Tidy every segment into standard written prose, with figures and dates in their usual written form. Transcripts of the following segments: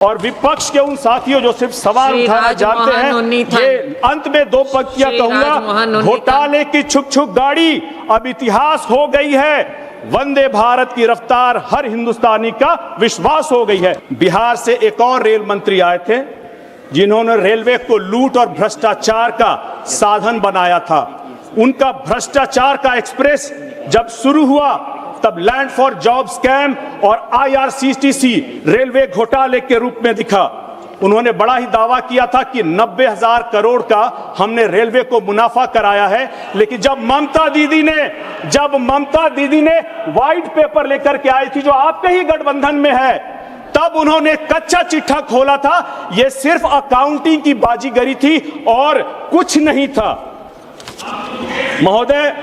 और विपक्ष के उन साथियों जो सिर्फ सवाल उठाना जानते हैं, ये अंत में दो पंक्तियां कहूंगा। घोटाले की छुक छुक गाड़ी अब इतिहास हो गई है, वंदे भारत की रफ्तार हर हिंदुस्तानी का विश्वास हो गई है। बिहार से एक और रेल मंत्री आए थे जिन्होंने रेलवे को लूट और भ्रष्टाचार का साधन बनाया था। उनका भ्रष्टाचार का एक्सप्रेस जब शुरू हुआ तब लैंड फॉर जॉब स्कैम और IRCTC रेलवे घोटाले के रूप में दिखा। उन्होंने बड़ा ही दावा किया था कि 90,000 करोड़ का हमने रेलवे को मुनाफा कराया है, लेकिन जब ममता दीदी ने व्हाइट पेपर लेकर के आई थी जो आपके ही गठबंधन में है, तब उन्होंने कच्चा चिट्ठा खोला था। यह सिर्फ अकाउंटिंग की बाजीगरी थी और कुछ नहीं था। महोदय,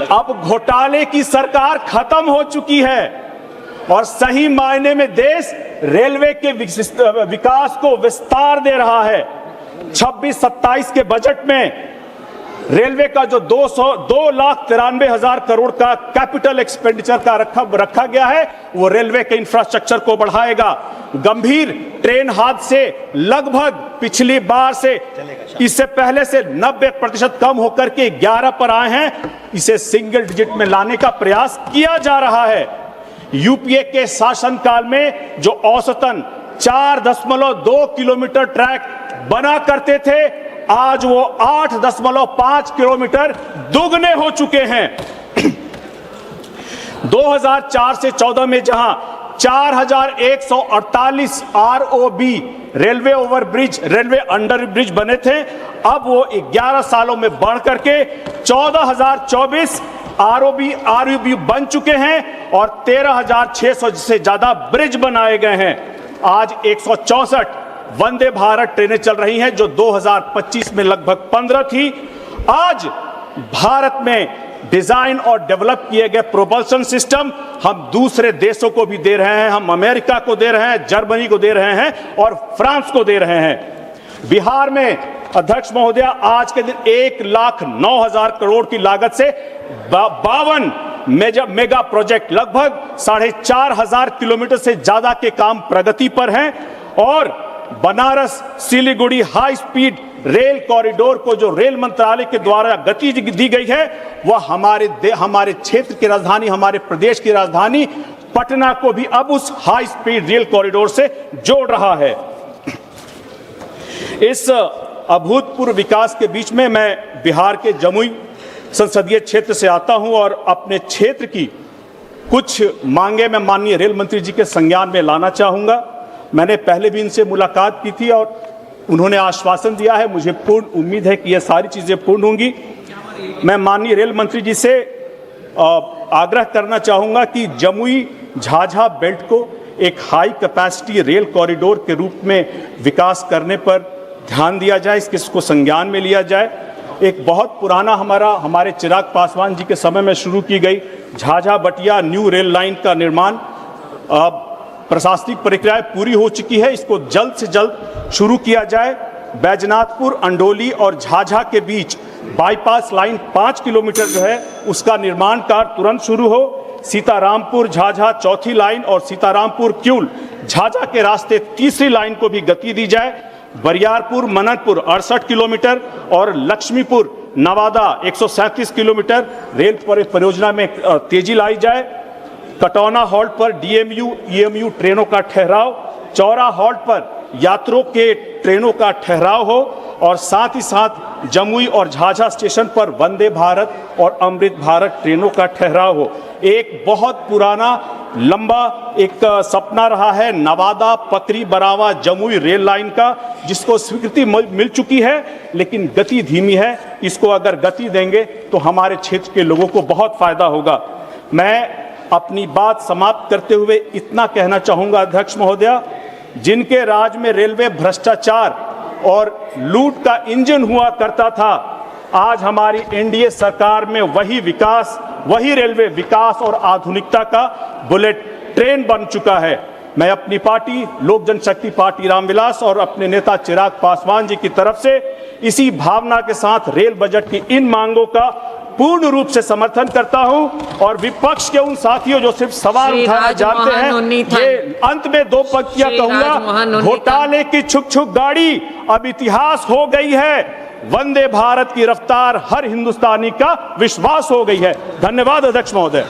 अब घोटाले की सरकार खत्म हो चुकी है और सही मायने में देश रेलवे के विकास को विस्तार दे रहा है। 26-27 के बजट में रेलवे का जो 2,93,000 करोड़ का कैपिटल एक्सपेंडिचर का रखा गया है, वो रेलवे के इंफ्रास्ट्रक्चर को बढ़ाएगा। गंभीर ट्रेन हादसे लगभग पिछली बार से इससे पहले से 90% कम होकर के 11 पर आए हैं। इसे सिंगल डिजिट में लाने का प्रयास किया जा रहा है। यूपीए के शासनकाल में जो औसतन 4.2 किलोमीटर ट्रैक बना करते थे, आज वो 8.5 किलोमीटर दुगने हो चुके हैं। 2004 से 14 में जहां 4,148 ROB railway overbridge, railway under bridge बने थे, अब वो 11 सालों में बढ़ करके 14,024 ROB बन चुके हैं और 13,600 से ज्यादा ब्रिज बनाए गए हैं। आज 164 वंदे भारत ट्रेनें चल रही हैं जो 2025 में लगभग 15 थी। आज भारत में डिजाइन और डेवलप किए गए प्रोपल्शन सिस्टम हम दूसरे देशों को भी दे रहे हैं। हम अमेरिका को दे रहे हैं, जर्मनी को दे रहे हैं और फ्रांस को दे रहे हैं। बिहार में अध्यक्ष महोदय, आज के दिन 1,09,000 करोड़ की लागत से 52 मेगा प्रोजेक्ट, लगभग 4,500 किलोमीटर से ज्यादा के काम प्रगति पर हैं। और Banaras Siliguri high speed rail corridor को जो रेल मंत्रालय के द्वारा गति दी गई है, वह हमारे क्षेत्र की राजधानी, हमारे प्रदेश की राजधानी पटना को भी अब उस हाई स्पीड रेल कॉरिडोर से जोड़ रहा है। इस अभूतपूर्व विकास के बीच में मैं बिहार के जमुई संसदीय क्षेत्र से आता हूं और अपने क्षेत्र की कुछ मांगे मैं माननीय रेल मंत्री जी के संज्ञान में लाना चाहूंगा। मैंने पहले भी इनसे मुलाकात की थी और उन्होंने आश्वासन दिया है। मुझे पूर्ण उम्मीद है कि यह सारी चीजें पूर्ण होंगी। मैं माननीय रेल मंत्री जी से आग्रह करना चाहूंगा कि जमुई झाझा बेल्ट को एक हाई कैपेसिटी रेल कॉरिडोर के रूप में विकास करने पर ध्यान दिया जाए, इसको संज्ञान में लिया जाए। एक बहुत पुराना हमारे चिराग पासवान जी के समय में शुरू की गई झाझा बटिया न्यू रेल लाइन का निर्माण प्रशासनिक प्रक्रियाएं पूरी हो चुकी है, इसको जल्द से जल्द शुरू किया जाए। बैजनाथपुर, अंडोली और झाझा के बीच बाईपास लाइन 5 किलोमीटर जो है उसका निर्माण कार्य तुरंत शुरू हो। सीतारामपुर झाझा चौथी लाइन और सीतारामपुर क्यूल झाझा के रास्ते तीसरी लाइन को भी गति दी जाए। बरियारपुर मननपुर 68 किलोमीटर और लक्ष्मीपुर नवादा 137 किलोमीटर रेल परियोजना में तेजी लाई जाए। कटौना हॉल्ट पर DMU EMU ट्रेनों का ठहराव, चौरा हॉल्ट पर यात्रियों के ट्रेनों का ठहराव हो और साथ ही साथ जमुई और झाझा स्टेशन पर वंदे भारत और अमृत भारत ट्रेनों का ठहराव हो। एक बहुत पुराना लंबा एक सपना रहा है नवादा पकरी बरावा जमुई रेल लाइन का, जिसको स्वीकृति मिल चुकी है लेकिन गति धीमी है। इसको अगर गति देंगे तो हमारे क्षेत्र के लोगों को बहुत फायदा होगा। मैं अपनी बात समाप्त करते हुए इतना कहना चाहूंगा अध्यक्ष महोदय, जिनके राज में रेलवे भ्रष्टाचार और लूट का इंजन हुआ करता था, आज हमारी NDA सरकार में वही विकास, वही रेलवे विकास और आधुनिकता का बुलेट ट्रेन बन चुका है। मैं अपनी पार्टी लोक जनशक्ति पार्टी रामविलास और अपने नेता चिराग पासवान जी की तरफ से इसी भावना के साथ रेल बजट की इन मांगों का पूर्ण रूप से समर्थन करता हूं और विपक्ष के उन साथियों जो सिर्फ सवाल उठाना जानते हैं, ये अंत में दो पंक्तियां कहूंगा। घोटाले की छुक छुक गाड़ी अब इतिहास हो गई है, वंदे भारत की रफ्तार हर हिंदुस्तानी का विश्वास हो गई है। धन्यवाद अध्यक्ष महोदय।